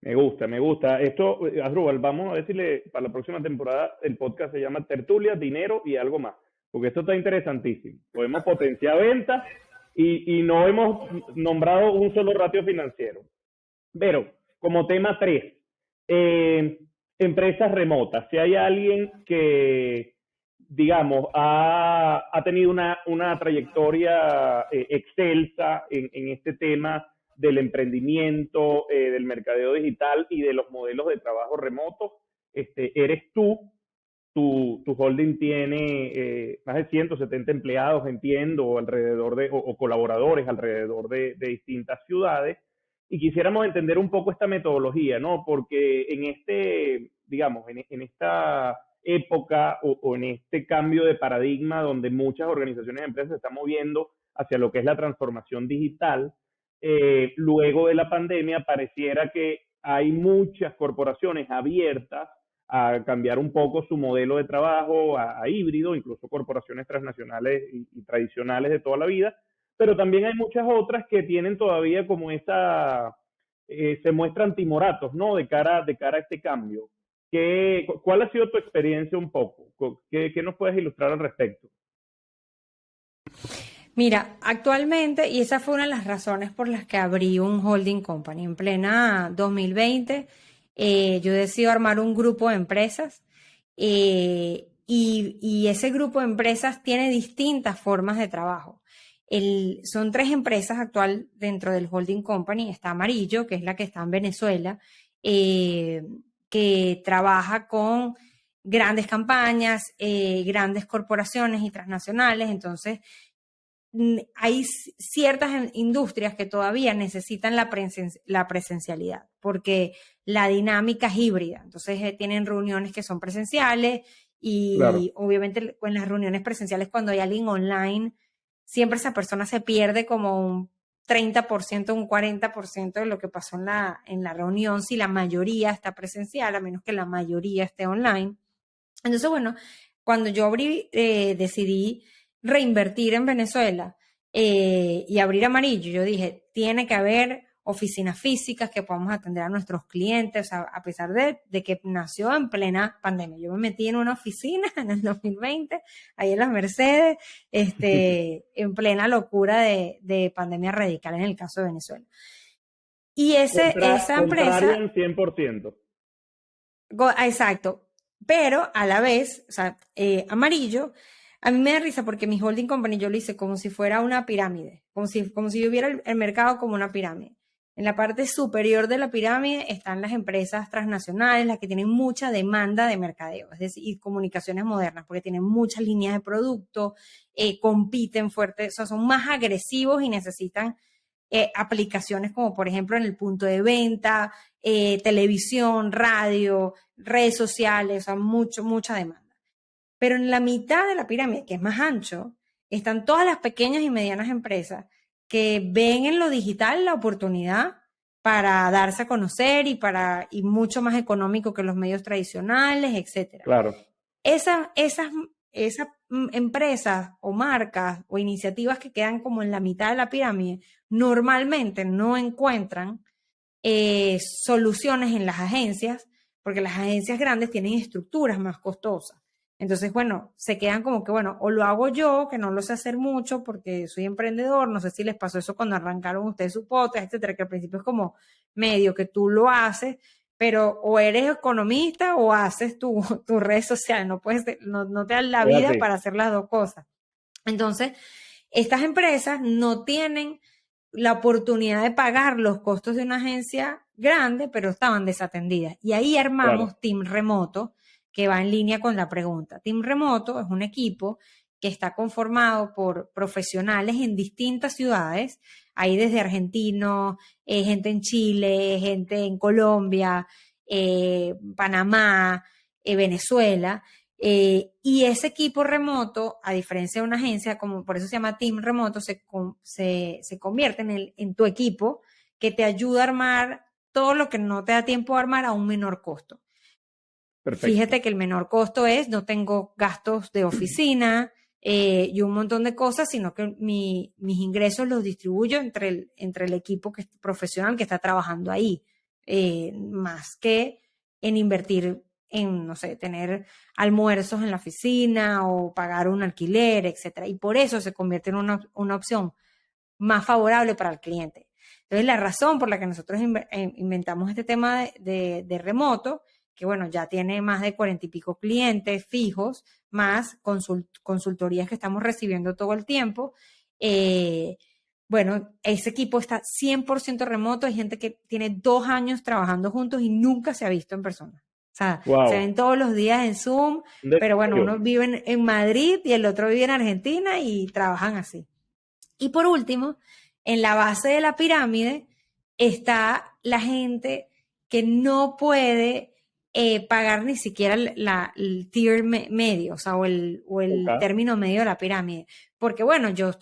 Me gusta, me gusta. Esto, Asdrúbal, vamos a decirle para la próxima temporada, el podcast se llama Tertulia, Dinero y algo más, porque esto está interesantísimo. Podemos potenciar ventas y no hemos nombrado un solo ratio financiero. Pero, como tema 3, eh, empresas remotas. Si hay alguien que, digamos, ha tenido una trayectoria excelsa en este tema del emprendimiento, del mercadeo digital y de los modelos de trabajo remoto, eres tú. Tu holding tiene más de 170 empleados, entiendo, alrededor o colaboradores alrededor de distintas ciudades. Y quisiéramos entender un poco esta metodología, ¿no? Porque en digamos, en esta época o en este cambio de paradigma donde muchas organizaciones y empresas se están moviendo hacia lo que es la transformación digital, luego de la pandemia pareciera que hay muchas corporaciones abiertas a cambiar un poco su modelo de trabajo a híbrido, incluso corporaciones transnacionales y tradicionales de toda la vida, pero también hay muchas otras que tienen todavía como se muestran timoratos, ¿no? De cara a este cambio. ¿Cuál ha sido tu experiencia un poco? ¿Qué nos puedes ilustrar al respecto? Mira, actualmente, y esa fue una de las razones por las que abrí un holding company en plena 2020, yo decido armar un grupo de empresas y ese grupo de empresas tiene distintas formas de trabajo. Son 3 empresas actual dentro del holding company. Está Amarillo, que es la que está en Venezuela, eh, que trabaja con grandes campañas, grandes corporaciones y transnacionales. Entonces, hay ciertas industrias que todavía necesitan la presencialidad, porque la dinámica es híbrida. Entonces tienen reuniones que son presenciales Claro. y obviamente en las reuniones presenciales cuando hay alguien online, siempre esa persona se pierde como un 30%, un 40% de lo que pasó en la reunión si la mayoría está presencial, a menos que la mayoría esté online. Entonces, bueno, cuando yo decidí reinvertir en Venezuela, y abrir Amarillo, yo dije, tiene que haber oficinas físicas que podamos atender a nuestros clientes, o sea, a pesar de que nació en plena pandemia. Yo me metí en una oficina en el 2020, ahí en las Mercedes, en plena locura de pandemia radical en el caso de Venezuela. Y esa empresa... Contrarian 100%. Exacto, pero a la vez, o sea, Amarillo, a mí me da risa porque mi holding company yo lo hice como si fuera una pirámide, como si yo viera el mercado como una pirámide. En la parte superior de la pirámide están las empresas transnacionales, las que tienen mucha demanda de mercadeo, es decir, y comunicaciones modernas, porque tienen muchas líneas de producto, compiten fuerte, o sea, son más agresivos y necesitan aplicaciones como por ejemplo en el punto de venta, televisión, radio, redes sociales, o sea, mucha demanda. Pero en la mitad de la pirámide, que es más ancho, están todas las pequeñas y medianas empresas que ven en lo digital la oportunidad para darse a conocer y mucho más económico que los medios tradicionales, etcétera. Claro. Esas empresas o marcas o iniciativas que quedan como en la mitad de la pirámide normalmente no encuentran soluciones en las agencias, porque las agencias grandes tienen estructuras más costosas. Entonces, bueno, se quedan como que, bueno, o lo hago yo, que no lo sé hacer mucho porque soy emprendedor, no sé si les pasó eso cuando arrancaron ustedes su podcast, etcétera, que al principio es como medio que tú lo haces, pero o eres economista o haces tu redes sociales, no te dan la vida para hacer las dos cosas. Entonces, estas empresas no tienen la oportunidad de pagar los costos de una agencia grande, pero estaban desatendidas. Y ahí armamos Team Remoto, que va en línea con la pregunta. Team Remoto es un equipo que está conformado por profesionales en distintas ciudades, hay desde argentinos, gente en Chile, gente en Colombia, Panamá, Venezuela, y ese equipo remoto, a diferencia de una agencia, como por eso se llama Team Remoto, se convierte en tu equipo que te ayuda a armar todo lo que no te da tiempo a armar a un menor costo. Perfecto. Fíjate que el menor costo es, no tengo gastos de oficina y un montón de cosas, sino que mis ingresos los distribuyo entre el equipo profesional que está trabajando ahí, más que en invertir en, no sé, tener almuerzos en la oficina o pagar un alquiler, etcétera. Y por eso se convierte en una opción más favorable para el cliente. Entonces, la razón por la que nosotros inventamos este tema de remoto, que bueno, ya tiene más de 40 y pico clientes fijos, más consultorías que estamos recibiendo todo el tiempo. Bueno, ese equipo está 100% remoto. Hay gente que tiene 2 años trabajando juntos y nunca se ha visto en persona. O sea, se ven todos los días en Zoom, pero bueno, uno vive en Madrid y el otro vive en Argentina y trabajan así. Y por último, en la base de la pirámide está la gente que no puede pagar ni siquiera el tier medio, o sea, o el término medio de la pirámide. Porque bueno, yo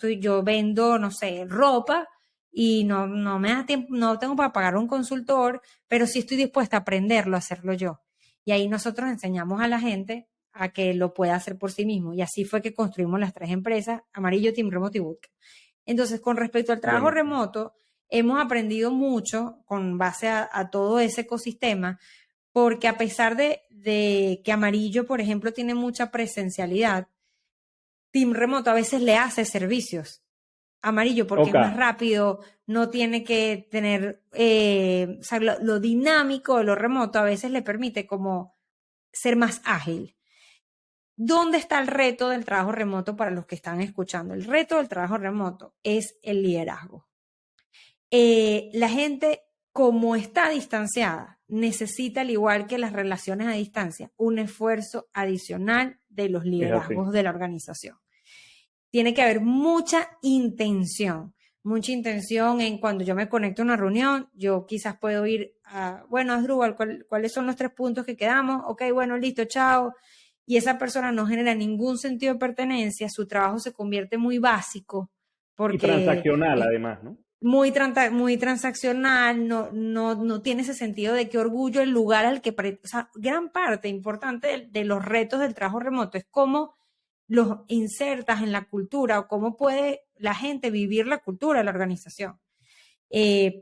vendo, no sé, ropa y no me da tiempo, no tengo para pagar un consultor, pero sí estoy dispuesta a aprenderlo, a hacerlo yo. Y ahí nosotros enseñamos a la gente a que lo pueda hacer por sí mismo. Y así fue que construimos las 3 empresas, Amarillo, Team Remoto y Bootcamp. Entonces, con respecto al trabajo remoto, hemos aprendido mucho con base a todo ese ecosistema, porque a pesar de que Amarillo, por ejemplo, tiene mucha presencialidad, Team Remoto a veces le hace servicios. Amarillo porque es más rápido, no tiene que tener, o sea, lo dinámico de lo remoto a veces le permite como ser más ágil. ¿Dónde está el reto del trabajo remoto para los que están escuchando? El reto del trabajo remoto es el liderazgo. La gente, como está distanciada, necesita, al igual que las relaciones a distancia, un esfuerzo adicional de los liderazgos de la organización. Tiene que haber mucha intención en cuando yo me conecto a una reunión, yo quizás puedo ir a, bueno, Asdrúbal, ¿cuáles son los 3 puntos que quedamos? Ok, bueno, listo, chao. Y esa persona no genera ningún sentido de pertenencia, su trabajo se convierte muy básico. Porque y transaccional, además, ¿no? Muy transaccional, no tiene ese sentido de qué orgullo el lugar al que... O sea, gran parte importante de los retos del trabajo remoto es cómo los insertas en la cultura o cómo puede la gente vivir la cultura de la organización.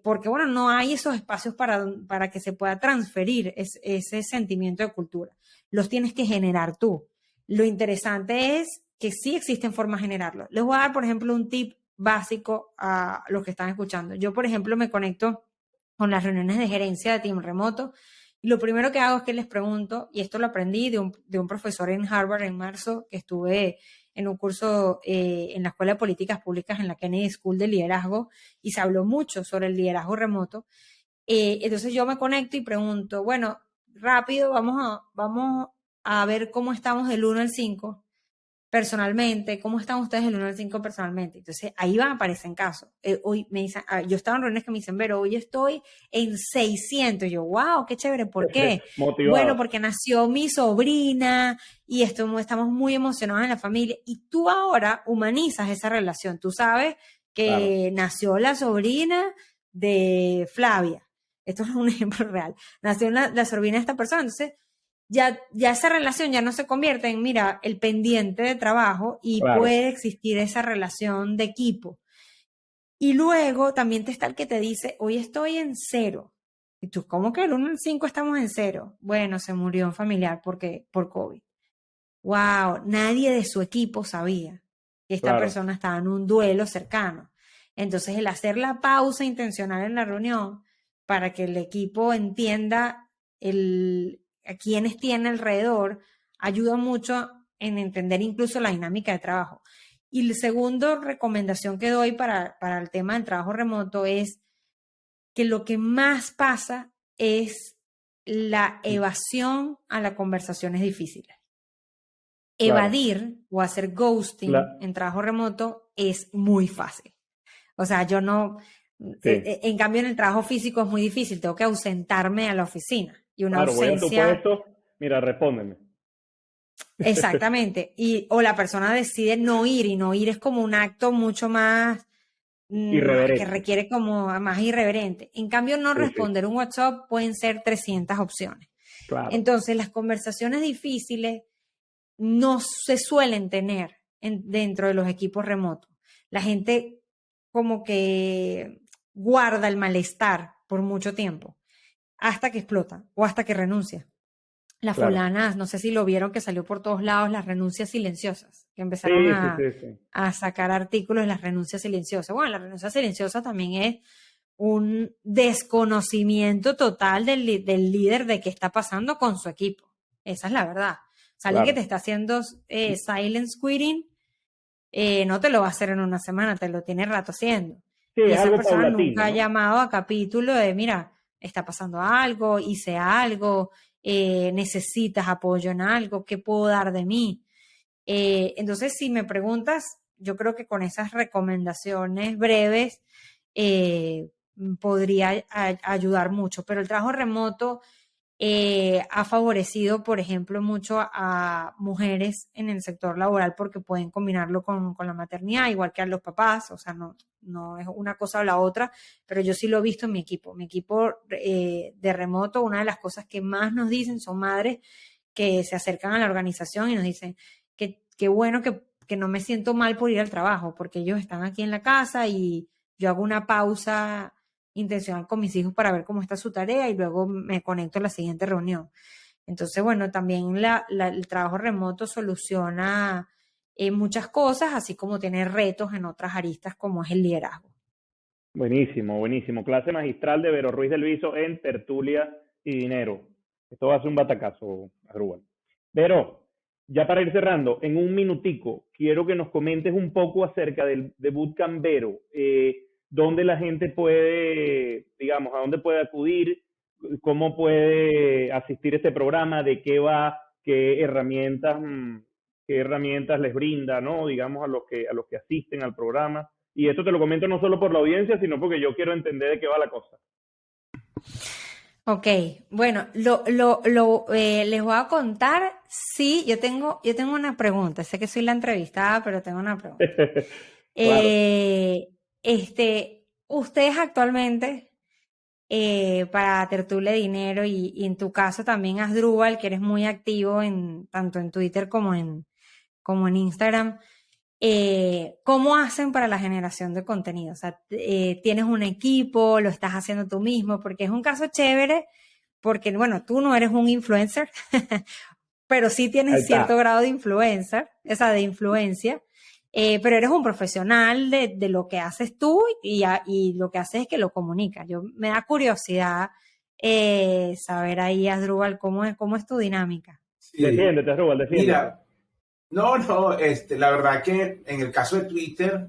Porque, bueno, no hay esos espacios para que se pueda transferir ese sentimiento de cultura. Los tienes que generar tú. Lo interesante es que sí existen formas de generarlo. Les voy a dar, por ejemplo, un tip básico a los que están escuchando. Yo, por ejemplo, me conecto con las reuniones de gerencia de Team Remoto y lo primero que hago es que les pregunto, y esto lo aprendí de un profesor en Harvard en marzo, que estuve en un curso en la Escuela de Políticas Públicas en la Kennedy School de Liderazgo, y se habló mucho sobre el liderazgo remoto. Entonces yo me conecto y pregunto, bueno, rápido, vamos a ver cómo estamos del 1 al 5 personalmente, cómo están ustedes del 1 al 5 personalmente. Entonces ahí van a aparecer casos. Hoy me dicen, yo estaba en reuniones que me dicen, pero hoy estoy en 600. Yo, wow, qué chévere, ¿por qué? Motivado. Bueno, porque nació mi sobrina y estamos muy emocionados en la familia. Y tú ahora humanizas esa relación. Tú sabes que nació la sobrina de Flavia. Esto es un ejemplo real. Nació la sobrina de esta persona. Entonces, ya esa relación ya no se convierte en, mira, el pendiente de trabajo y puede existir esa relación de equipo. Y luego también está el que te dice, hoy estoy en 0. Y tú, ¿cómo que el 1 al 5 estamos en 0? Bueno, se murió un familiar por COVID. Wow, nadie de su equipo sabía que esta persona estaba en un duelo cercano. Entonces, el hacer la pausa intencional en la reunión para que el equipo entienda a quienes tiene alrededor, ayuda mucho en entender incluso la dinámica de trabajo. Y la segunda recomendación que doy para el tema del trabajo remoto es que lo que más pasa es la evasión a las conversaciones difíciles. Evadir o hacer ghosting en trabajo remoto es muy fácil. O sea, yo no... En cambio, en el trabajo físico es muy difícil. Tengo que ausentarme a la oficina. Y una ausencia... voy a tu puesto, mira, respóndeme. Exactamente. O la persona decide no ir, y no ir es como un acto mucho más... que requiere como más irreverente. En cambio, no responder un WhatsApp pueden ser 300 opciones. Entonces, las conversaciones difíciles no se suelen tener dentro de los equipos remotos. La gente como que guarda el malestar por mucho tiempo hasta que explota o hasta que renuncia. Las fulanas, no sé si lo vieron, que salió por todos lados, las renuncias silenciosas, que empezaron a sacar artículos de las renuncias silenciosas. Bueno, la renuncia silenciosa también es un desconocimiento total del líder de qué está pasando con su equipo. Esa es la verdad. Alguien que te está haciendo silence quitting, no te lo va a hacer en una semana, te lo tiene rato haciendo. Sí, y esa algo persona paulatino, nunca ha llamado a capítulo de, mira, está pasando algo, hice algo, necesitas apoyo en algo, ¿qué puedo dar de mí? Entonces, si me preguntas, yo creo que con esas recomendaciones breves podría ayudar mucho, pero el trabajo remoto ha favorecido, por ejemplo, mucho a mujeres en el sector laboral porque pueden combinarlo con la maternidad, igual que a los papás, o sea, no es una cosa o la otra, pero yo sí lo he visto en mi equipo. Mi equipo de remoto, una de las cosas que más nos dicen son madres que se acercan a la organización y nos dicen que bueno que no me siento mal por ir al trabajo, porque ellos están aquí en la casa y yo hago una pausa intencional con mis hijos para ver cómo está su tarea y luego me conecto a la siguiente reunión. Entonces, bueno, también el trabajo remoto soluciona muchas cosas, así como tiene retos en otras aristas como es el liderazgo. Buenísimo, buenísimo. Clase magistral de Vero Ruiz del Viso en Tertulia y Dinero. Esto va a ser un batacazo, Arrubal. Vero, ya para ir cerrando, en un minutico, quiero que nos comentes un poco acerca de Bootcamp Vero. ¿Dónde la gente puede, digamos, a dónde puede acudir? ¿Cómo puede asistir a este programa? ¿De qué va? ¿Qué herramientas les brinda, ¿no? Digamos, a los que asisten al programa. Y esto te lo comento no solo por la audiencia, sino porque yo quiero entender de qué va la cosa. Ok, bueno, les voy a contar. Sí, yo tengo una pregunta. Sé que soy la entrevistada, pero tengo una pregunta. Claro. Ustedes actualmente, para Tertulia de Dinero y en tu caso también Asdrúbal, que eres muy activo tanto en Twitter como en Instagram, ¿cómo hacen para la generación de contenido? O sea, ¿tienes un equipo? ¿Lo estás haciendo tú mismo? Porque es un caso chévere, porque, bueno, tú no eres un influencer, pero sí Ahí tienes cierto está. grado de influencer, o sea, de influencia, pero eres un profesional de lo que haces tú y lo que haces es que lo comunicas. Me da curiosidad saber ahí, Asdrúbal, cómo es tu dinámica. Sí. Defiéndete, Rubal, defiéndete. Mira, no, la verdad que en el caso de Twitter,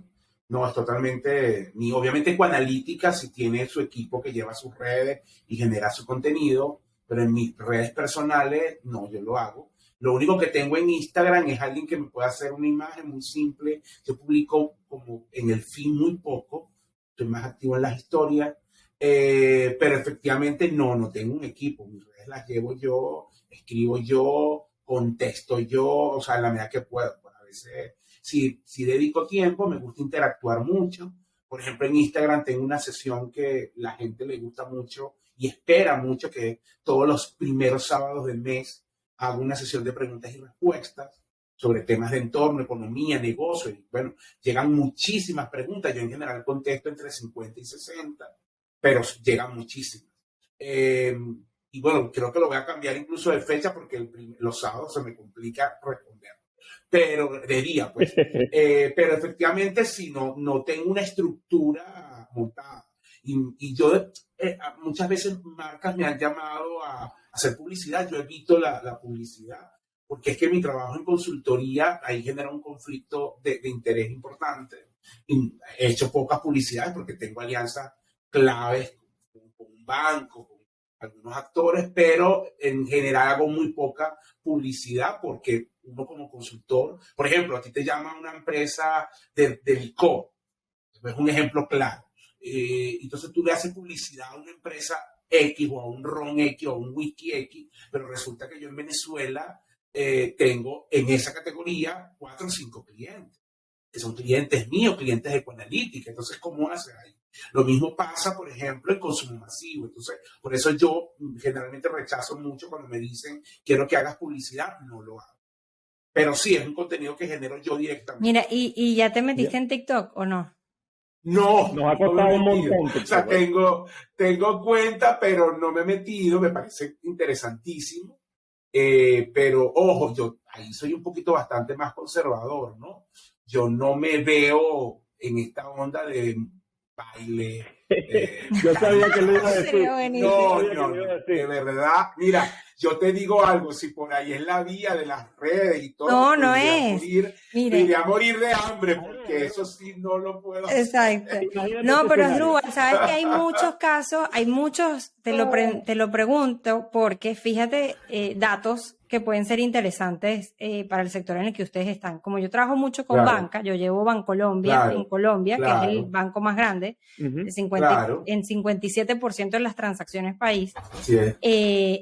no es totalmente, ni obviamente Coanalítica si tiene su equipo que lleva sus redes y genera su contenido, pero en mis redes personales, no, yo lo hago. Lo único que tengo en Instagram es alguien que me pueda hacer una imagen muy simple. Yo publico como en el feed muy poco, estoy más activo en las historias, pero efectivamente no tengo un equipo. Mis redes las llevo yo, escribo yo, contesto yo, o sea, en la medida que puedo. Pues a veces, si dedico tiempo, me gusta interactuar mucho. Por ejemplo, en Instagram tengo una sesión que la gente le gusta mucho y espera mucho, que todos los primeros sábados del mes hago una sesión de preguntas y respuestas sobre temas de entorno, economía, negocio. Y bueno, llegan muchísimas preguntas. Yo en general contesto entre 50 y 60, pero llegan muchísimas. Y bueno, creo que lo voy a cambiar incluso de fecha porque los sábados se me complica responder. Pero de día, pues. Pero efectivamente, si no tengo una estructura montada. Y yo, muchas veces marcas me han llamado a hacer publicidad. Yo evito la publicidad porque es que mi trabajo en consultoría ahí genera un conflicto de interés importante. Y he hecho pocas publicidades porque tengo alianzas claves con un banco, con algunos actores, pero en general hago muy poca publicidad porque uno como consultor, por ejemplo, a ti te llama una empresa de licor, es un ejemplo claro. Entonces tú le haces publicidad a una empresa X o a un ron X o a un whisky X, pero resulta que yo en Venezuela tengo en esa categoría 4 o 5 clientes, que son clientes míos, clientes de Coanalítica. Entonces, ¿cómo haces ahí? Lo mismo pasa, por ejemplo, en consumo masivo. Entonces, por eso yo generalmente rechazo mucho cuando me dicen, quiero que hagas publicidad, no lo hago. Pero sí, es un contenido que genero yo directamente. Mira, ¿y ya te metiste Ya. en TikTok o no? No, Nos ha no me costado he un metido. montón O sea, TikTok, ¿eh? tengo cuenta, pero no me he metido. Me parece interesantísimo. Pero ojo, yo ahí soy un poquito bastante más conservador, ¿no? Yo no me veo en esta onda de baile. Yo sabía que lo iba a decir. Sería Yo buenísimo. No, sabía que no, lo iba a no. De decir. verdad, mira, yo te digo algo, si por ahí es la vía de las redes y todo, No, no es. me Mire, iría a morir de hambre, porque eso sí no lo puedo hacer. exacto. Imagínate No, este pero escenario. Asdrúbal, sabes que hay muchos casos, hay muchos, te lo pregunto porque fíjate, datos que pueden ser interesantes para el sector en el que ustedes están. Como yo trabajo mucho con Claro, banca, yo llevo Bancolombia en claro, Colombia, que es el claro, banco más grande, Ujú. claro. en 57% de las transacciones país, Así es.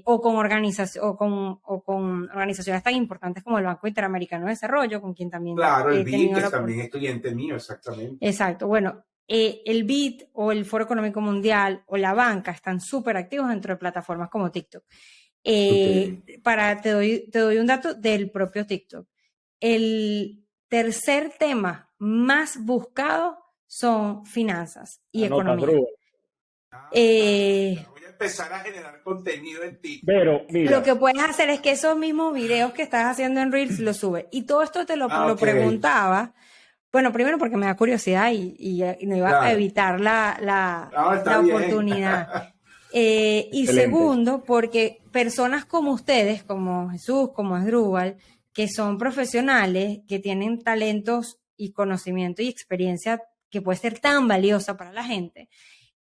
o con organizaciones tan importantes como el Banco Interamericano de Desarrollo, con quien también Claro, el he BID, tenido que la también oportunidad. es cliente mío, exactamente. Exacto. Bueno, el BID o el Foro Económico Mundial o la banca están súper activos dentro de plataformas como TikTok. Ok. Te doy un dato del propio TikTok. El tercer tema más buscado son finanzas y Anotas, economía. Rubén. Eh, Ya voy a empezar a generar contenido en TikTok. Pero, lo mira, que puedes hacer es que esos mismos videos que estás haciendo en Reels los subes. Y todo esto lo Ok, preguntaba. Bueno, primero porque me da curiosidad y no iba a claro. evitar Está la bien. oportunidad. Y excelente. segundo, porque personas como ustedes, como Jesús, como Asdrúbal, que son profesionales, que tienen talentos y conocimiento y experiencia que puede ser tan valiosa para la gente,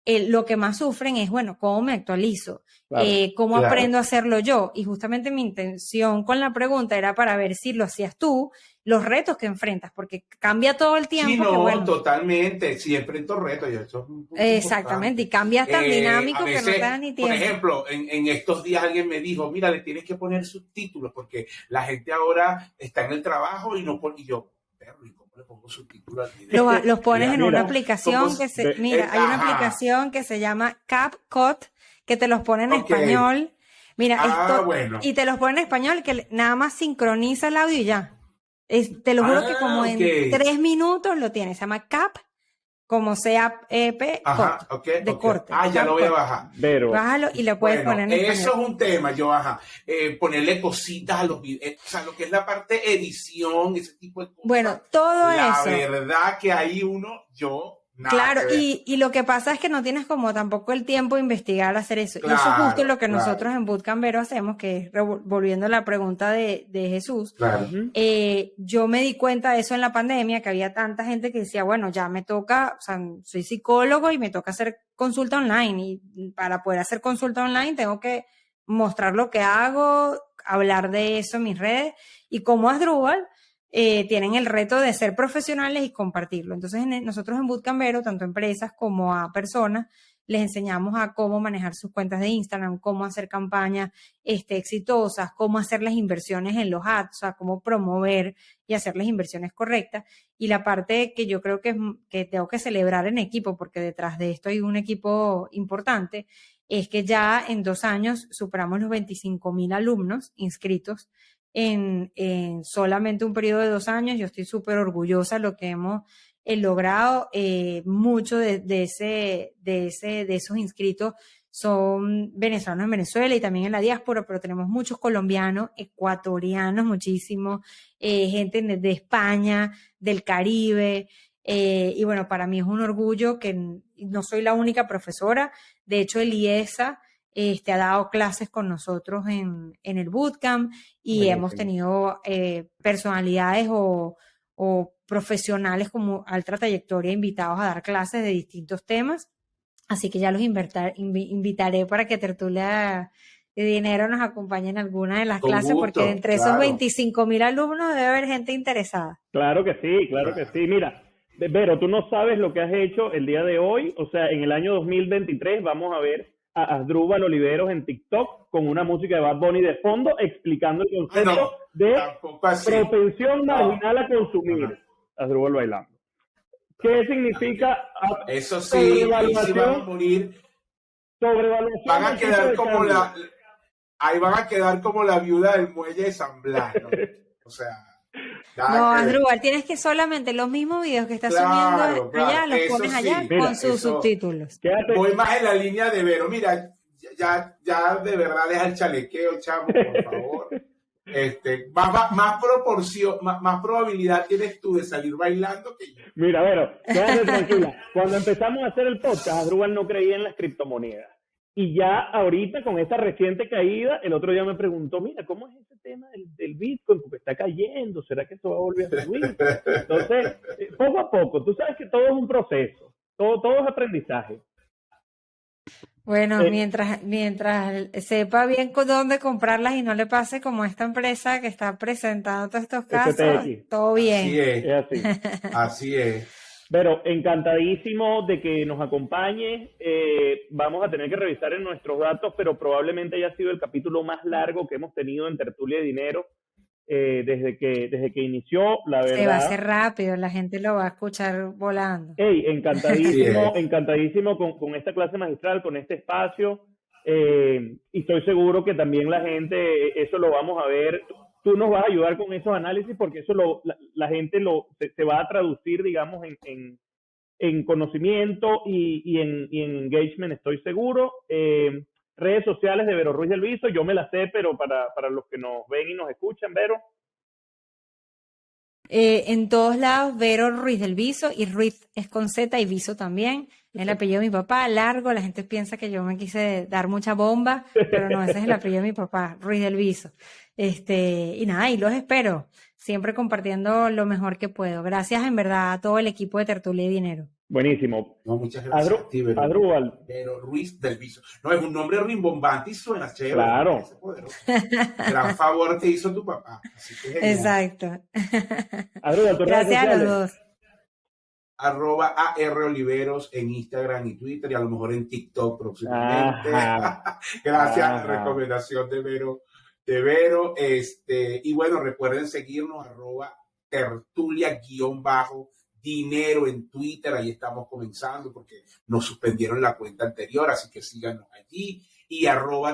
lo que más sufren es, bueno, ¿cómo me actualizo? Claro. ¿Cómo aprendo Claro. a hacerlo yo? Y justamente mi intención con la pregunta era para ver si lo hacías tú, los retos que enfrentas, porque cambia todo el Sí, tiempo que, no, bueno, totalmente. Sí, enfrento retos y eso es un punto exactamente, y importante. cambias tan A dinámico que no te da veces, ni por tiempo. ejemplo, en estos días alguien me dijo, mira, le tienes que poner subtítulos porque la gente ahora está en el trabajo y no pone, y yo, perro, ¿y cómo le pongo subtítulos al video? Los pones en una Mira, aplicación mira, hay una Ajá, aplicación que se llama CapCut, que te los pone en ok. español. Mira, Ah, bueno. y te los pone en español que nada más sincroniza el audio y ya. Te lo juro que como ok. en 3 minutos lo tienes. Se llama CAP, como CAP, Ajá, ok, de ok. corte. Ah, ya CAP lo voy a corte. bajar. Vero, Bájalo y lo puedes Bueno, poner en eso español. es un tema, ponerle cositas a los videos, o sea, lo que es la parte edición, ese tipo de cosas. Bueno, todo La eso. verdad que ahí nada Claro, que ver. y lo que pasa es que no tienes como tampoco el tiempo de investigar, hacer eso. Y eso es justo Claro, lo que claro, nosotros en Bootcamp Vero hacemos, que es volviendo a la pregunta de Jesús. claro. Yo me di cuenta de eso en la pandemia, que había tanta gente que decía, bueno, ya me toca, o sea, soy psicólogo y me toca hacer consulta online. Y para poder hacer consulta online tengo que mostrar lo que hago, hablar de eso en mis redes. Y como Asdrúbal, tienen el reto de ser profesionales y compartirlo. Entonces, nosotros en Bootcamp Vero, tanto a empresas como a personas, les enseñamos a cómo manejar sus cuentas de Instagram, cómo hacer campañas exitosas, cómo hacer las inversiones en los ads, o sea, cómo promover y hacer las inversiones correctas. Y la parte que yo creo que tengo que celebrar en equipo, porque detrás de esto hay un equipo importante, es que ya en 2 años superamos los 25,000 alumnos inscritos en solamente un periodo de 2 años. Yo estoy súper orgullosa de lo que hemos logrado. Mucho de esos inscritos son venezolanos en Venezuela y también en la diáspora, pero tenemos muchos colombianos, ecuatorianos, muchísimos, gente de España, del Caribe. Y bueno, para mí es un orgullo que no soy la única profesora. De hecho, el IESA ha dado clases con nosotros en el bootcamp y buenísimo. hemos tenido personalidades o profesionales como alta trayectoria invitados a dar clases de distintos temas. Así que ya los invitaré para que Tertulia de Dinero nos acompañe en alguna de las Con clases, porque gusto, entre esos claro. 25,000 alumnos debe haber gente interesada. Claro que sí, claro que sí. Mira, Vero, tú no sabes lo que has hecho el día de hoy. O sea, en el año 2023 vamos a ver a Asdrúbal Oliveros en TikTok con una música de Bad Bunny de fondo explicando el concepto de propensión marginal a consumir. Asdrúbal bailando. ¿Qué significa? Eso sí, ahí sí van a morir. Sobrevaluación. Van a quedar como ahí van a quedar como la viuda del muelle de San Blas, ¿no? O sea. No, Asdrúbal, tienes que solamente los mismos videos que estás subiendo allá, los pones allá con sus subtítulos. Voy más en la línea de Vero. Mira, ya de verdad deja el chalequeo, chamo, por favor. Más probabilidad tienes tú de salir bailando que yo. Mira, Vero, quédate tranquila. Cuando empezamos a hacer el podcast, Asdrúbal no creía en las criptomonedas. Y ya ahorita, con esta reciente caída, el otro día me preguntó, mira, ¿cómo es ese tema del Bitcoin? Porque está cayendo, ¿será que eso va a volver a subir? Entonces, poco a poco, tú sabes que todo es un proceso, todo es aprendizaje. Bueno, mientras sepa bien dónde comprarlas y no le pase como esta empresa que está presentando todos estos casos, FTX. todo bien. Así es. Así. Así es. Pero encantadísimo de que nos acompañe. Vamos a tener que revisar en nuestros datos, pero probablemente haya sido el capítulo más largo que hemos tenido en Tertulia de Dinero desde que inició, la verdad. Se va a hacer rápido, la gente lo va a escuchar volando. Hey, encantadísimo con esta clase magistral, con este espacio. Y estoy seguro que también la gente, eso lo vamos a ver. Tú nos vas a ayudar con esos análisis porque eso la gente se va a traducir, digamos, en conocimiento y en engagement, estoy seguro. Redes sociales de Vero Ruiz del Viso, yo me las sé, pero para los que nos ven y nos escuchan, Vero. En todos lados, Vero Ruiz del Viso, y Ruiz es con Z y Viso también. Es el apellido de mi papá, largo. La gente piensa que yo me quise dar mucha bomba, pero no, ese es el apellido de mi papá, Ruiz del Viso. Y nada, y los espero, siempre compartiendo lo mejor que puedo. Gracias en verdad a todo el equipo de Tertulia de Dinero. Buenísimo. No, muchas gracias a ti, Asdrúbal. Vero Ruiz del Viso. No, es un nombre rimbombante y suena chévere. Claro. Gran favor te hizo tu papá. Así que genial. Exacto. Asdrúbal, gracias a los dos. @AROliveros en Instagram y Twitter y a lo mejor en TikTok próximamente. Gracias, recomendación de Vero. Y bueno, recuerden seguirnos @tertulia_dinero en Twitter. Ahí estamos comenzando porque nos suspendieron la cuenta anterior, así que síganos allí. Y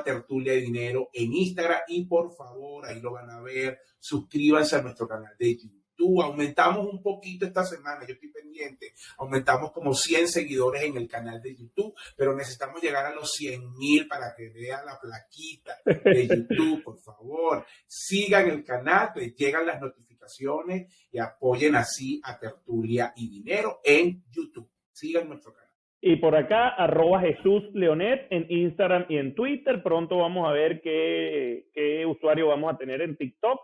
@tertulia de dinero en Instagram. Y por favor, ahí lo van a ver. Suscríbanse a nuestro canal de YouTube. YouTube. Aumentamos un poquito esta semana, yo estoy pendiente. Aumentamos como 100 seguidores en el canal de YouTube, pero necesitamos llegar a los 100,000 para que vean la plaquita de YouTube, por favor. Sigan el canal, les llegan las notificaciones y apoyen así a Tertulia y Dinero en YouTube. Sigan nuestro canal. Y por acá, @JesúsLeonet en Instagram y en Twitter. Pronto vamos a ver qué usuario vamos a tener en TikTok.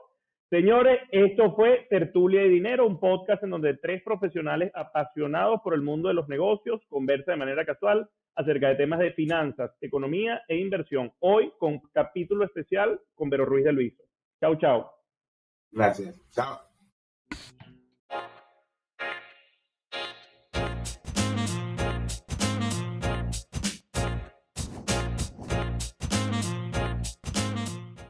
Señores, esto fue Tertulia y Dinero, un podcast en donde 3 profesionales apasionados por el mundo de los negocios conversan de manera casual acerca de temas de finanzas, economía e inversión. Hoy con capítulo especial con Vero Ruiz de Luiso. Chau, chau. Gracias. Chao.